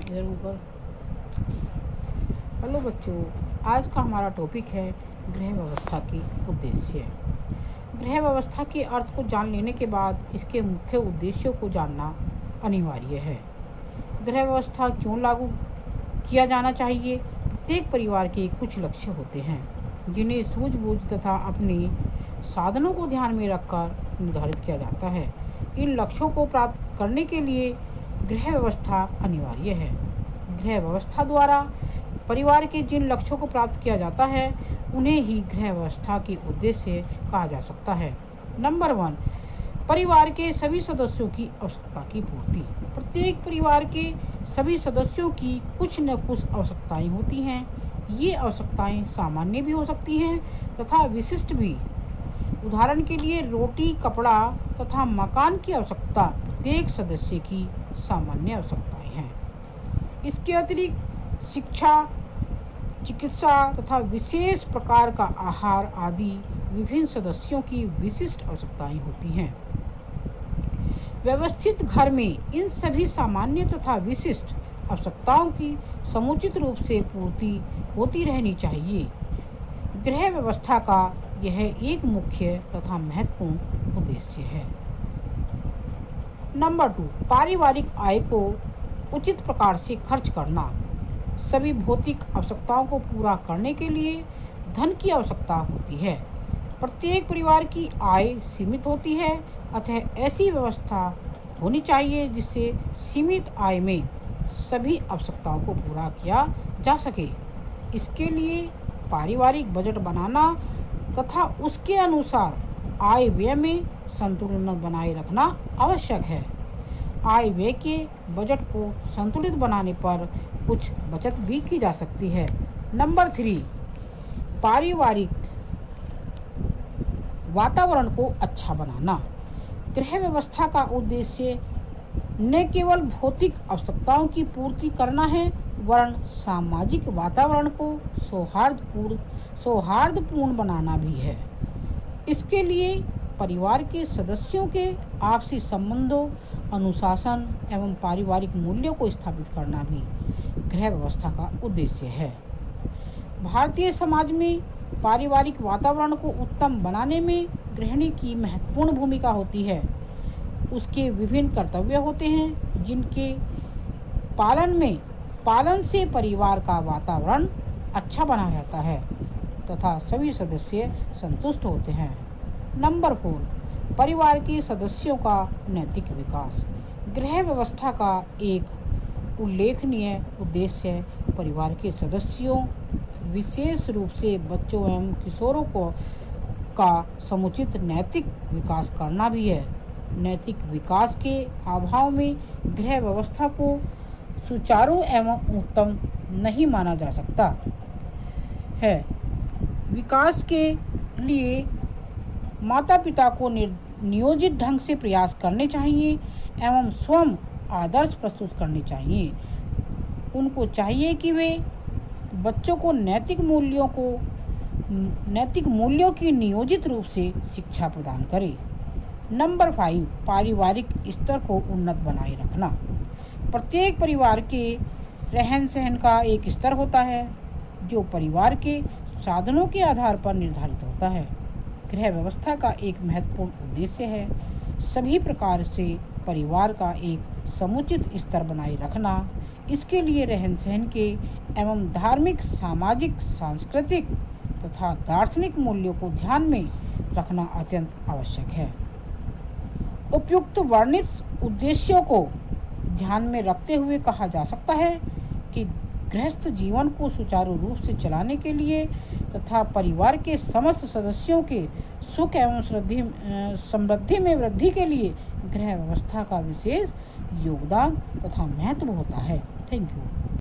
इधर ऊपर। हेलो बच्चों, आज का हमारा टॉपिक है गृह व्यवस्था की उद्देश्य। गृह व्यवस्था के अर्थ को जान लेने के बाद इसके मुख्य उद्देश्यों को जानना अनिवार्य है। गृह व्यवस्था क्यों लागू किया जाना चाहिए? प्रत्येक परिवार के कुछ लक्ष्य होते हैं जिन्हें सूझबूझ तथा अपने साधनों को ध्यान में रखकर निर्धारित किया जाता है। इन लक्ष्यों को प्राप्त करने के लिए गृह व्यवस्था अनिवार्य है। गृह व्यवस्था द्वारा परिवार के जिन लक्ष्यों को प्राप्त किया जाता है उन्हें ही गृह व्यवस्था के उद्देश्य कहा जा सकता है। नंबर 1, परिवार के सभी सदस्यों की आवश्यकता की पूर्ति। प्रत्येक परिवार के सभी सदस्यों की कुछ न कुछ आवश्यकताएं होती हैं। ये आवश्यकताएं सामान्य भी हो सकती हैं तथा विशिष्ट भी। उदाहरण के लिए रोटी, कपड़ा तथा मकान की आवश्यकता प्रत्येक सदस्य की सामान्य आवश्यकताएं हैं। इसके अतिरिक्त शिक्षा, चिकित्सा तथा विशेष प्रकार का आहार आदि विभिन्न सदस्यों की विशिष्ट आवश्यकताएं होती हैं। व्यवस्थित घर में इन सभी सामान्य तथा विशिष्ट आवश्यकताओं की समुचित रूप से पूर्ति होती रहनी चाहिए। गृह व्यवस्था का यह एक मुख्य तथा महत्वपूर्ण उद्देश्य है। नंबर 2, पारिवारिक आय को उचित प्रकार से खर्च करना। सभी भौतिक आवश्यकताओं को पूरा करने के लिए धन की आवश्यकता होती है। प्रत्येक परिवार की आय सीमित होती है, अतः ऐसी व्यवस्था होनी चाहिए जिससे सीमित आय में सभी आवश्यकताओं को पूरा किया जा सके। इसके लिए पारिवारिक बजट बनाना तथा उसके अनुसार आय व्यय में संतुलन बनाए रखना आवश्यक है। आय व्यय के बजट को संतुलित बनाने पर कुछ बचत भी की जा सकती है। नंबर 3, पारिवारिक वातावरण को अच्छा बनाना। गृह व्यवस्था का उद्देश्य न केवल भौतिक आवश्यकताओं की पूर्ति करना है वरन सामाजिक वातावरण को सौहार्दपूर्ण बनाना भी है। इसके लिए परिवार के सदस्यों के आपसी संबंधों, अनुशासन एवं पारिवारिक मूल्यों को स्थापित करना भी गृह व्यवस्था का उद्देश्य है। भारतीय समाज में पारिवारिक वातावरण को उत्तम बनाने में गृहिणी की महत्वपूर्ण भूमिका होती है। उसके विभिन्न कर्तव्य होते हैं जिनके पालन से परिवार का वातावरण अच्छा बना रहता है तथा सभी सदस्य संतुष्ट होते हैं। नंबर 4, परिवार के सदस्यों का नैतिक विकास। गृह व्यवस्था का एक उल्लेखनीय उद्देश्य परिवार के सदस्यों, विशेष रूप से बच्चों एवं किशोरों का समुचित नैतिक विकास करना भी है। नैतिक विकास के अभाव में गृह व्यवस्था को सुचारू एवं उत्तम नहीं माना जा सकता है। विकास के लिए माता पिता को नियोजित ढंग से प्रयास करने चाहिए एवं स्वयं आदर्श प्रस्तुत करने चाहिए। उनको चाहिए कि वे बच्चों को नैतिक मूल्यों की नियोजित रूप से शिक्षा प्रदान करें। नंबर 5, पारिवारिक स्तर को उन्नत बनाए रखना। प्रत्येक परिवार के रहन सहन का एक स्तर होता है जो परिवार के साधनों के आधार पर निर्धारित होता है। गृह व्यवस्था का एक महत्वपूर्ण उद्देश्य है सभी प्रकार से परिवार का एक समुचित स्तर बनाए रखना। इसके लिए रहन सहन के एवं धार्मिक, सामाजिक, सांस्कृतिक तथा दार्शनिक मूल्यों को ध्यान में रखना अत्यंत आवश्यक है। उपयुक्त वर्णित उद्देश्यों को ध्यान में रखते हुए कहा जा सकता है कि गृहस्थ जीवन को सुचारू रूप से चलाने के लिए तथा परिवार के समस्त सदस्यों के सुख एवं समृद्धि में वृद्धि के लिए गृह व्यवस्था का विशेष योगदान तथा महत्व होता है। Thank you.